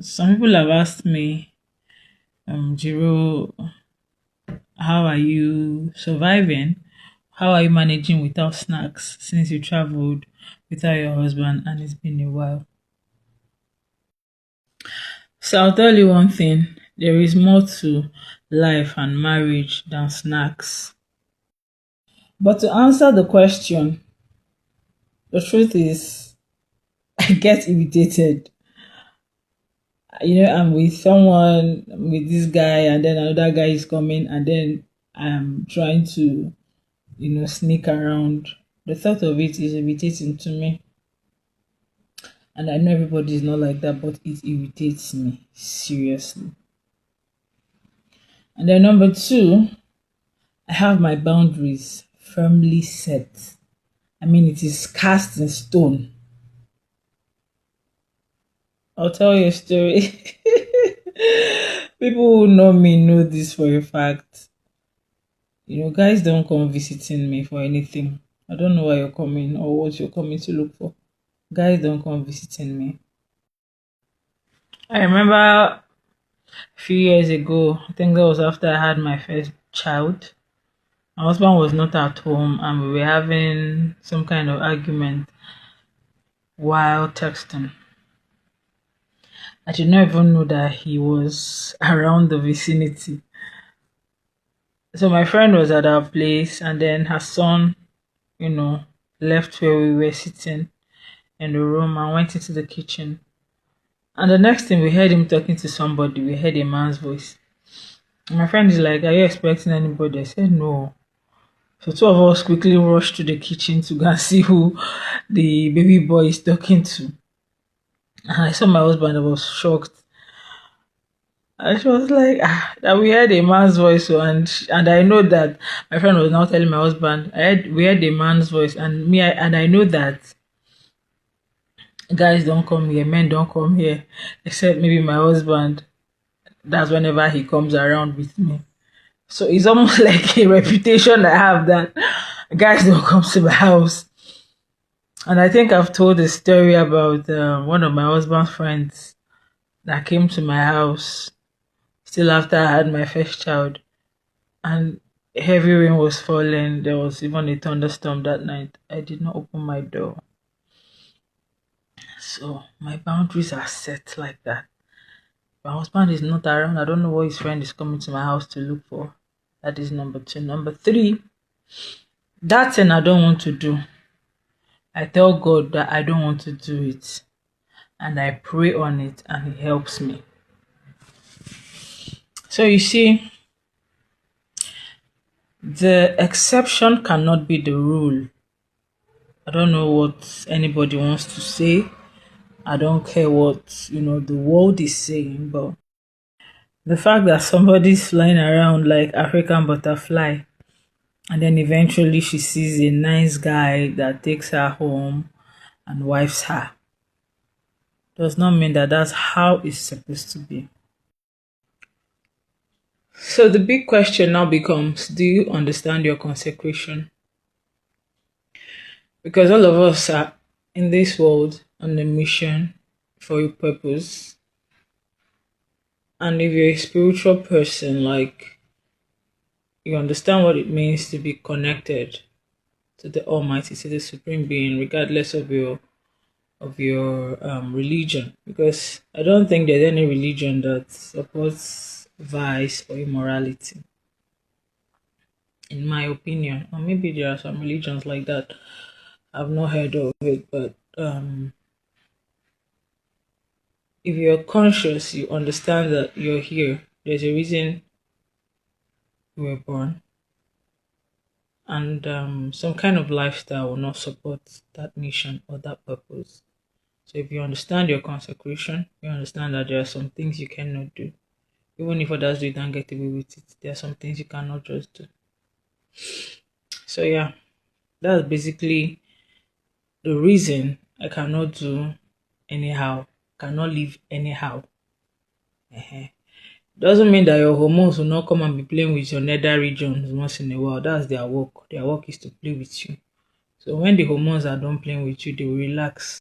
Some people have asked me, Jiro, how are you surviving? How are you managing without snacks since you traveled without your husband and it's been a while? So I'll tell you one thing, there is more to life and marriage than snacks. But to answer the question, the truth is I get irritated. I'm with someone, I'm with this guy, and then another guy is coming, and then I'm trying to, sneak around. The thought of it is irritating to me. And I know everybody is not like that, but it irritates me, seriously. And then number two, I have my boundaries firmly set. I mean, it is cast in stone. I'll tell you a story. People who know me know this for a fact. Guys don't come visiting me for anything. I don't know why you're coming or what you're coming to look for. Guys don't come visiting me. I remember a few years ago, I think that was after I had my first child. My husband was not at home and we were having some kind of argument while texting. I did not even know that he was around the vicinity. So my friend was at our place and then her son, you know, left where we were sitting in the room and went into the kitchen. And the next thing we heard him talking to somebody, we heard a man's voice. And my friend is like, "Are you expecting anybody?" I said, "No." So two of us quickly rushed to the kitchen to go and see who the baby boy is talking to. And I saw my husband, I was shocked. And she was like, that we heard a man's voice. So, and I know that my friend was now telling my husband, we heard a man's voice, and I know that guys don't come here, men don't come here, except maybe my husband. That's whenever he comes around with me. So it's almost like a reputation I have that guys don't come to my house. And I think I've told a story about one of my husband's friends that came to my house still after I had my first child. And heavy rain was falling. There was even a thunderstorm that night. I did not open my door. So my boundaries are set like that. My husband is not around. I don't know what his friend is coming to my house to look for. That is number two. Number three, that thing I don't want to do. I tell God that I don't want to do it. And I pray on it and He helps me. So you see, the exception cannot be the rule. I don't know what anybody wants to say. I don't care what, the world is saying, but the fact that somebody's flying around like African butterfly and then eventually she sees a nice guy that takes her home and wives her does not mean that that's how it's supposed to be. So the big question now becomes, do you understand your consecration? Because all of us are in this world on a mission for a purpose. And if you're a spiritual person, like, you understand what it means to be connected to the Almighty, to the Supreme Being, regardless of your religion. Because I don't think there's any religion that supports vice or immorality, in my opinion. Or maybe there are some religions like that. I've not heard of it, but if you're conscious, you understand that you're here. There's a reason you were born, and some kind of lifestyle will not support that mission or that purpose. So if you understand your consecration, you understand that there are some things you cannot do. Even if others do it and get away with it, there are some things you cannot just do. So yeah, that's basically the reason I cannot do anyhow, cannot live anyhow. Doesn't mean that your hormones will not come and be playing with your nether regions once in a while. That's their work. Their work is to play with you. So when the hormones are done playing with you, they will relax.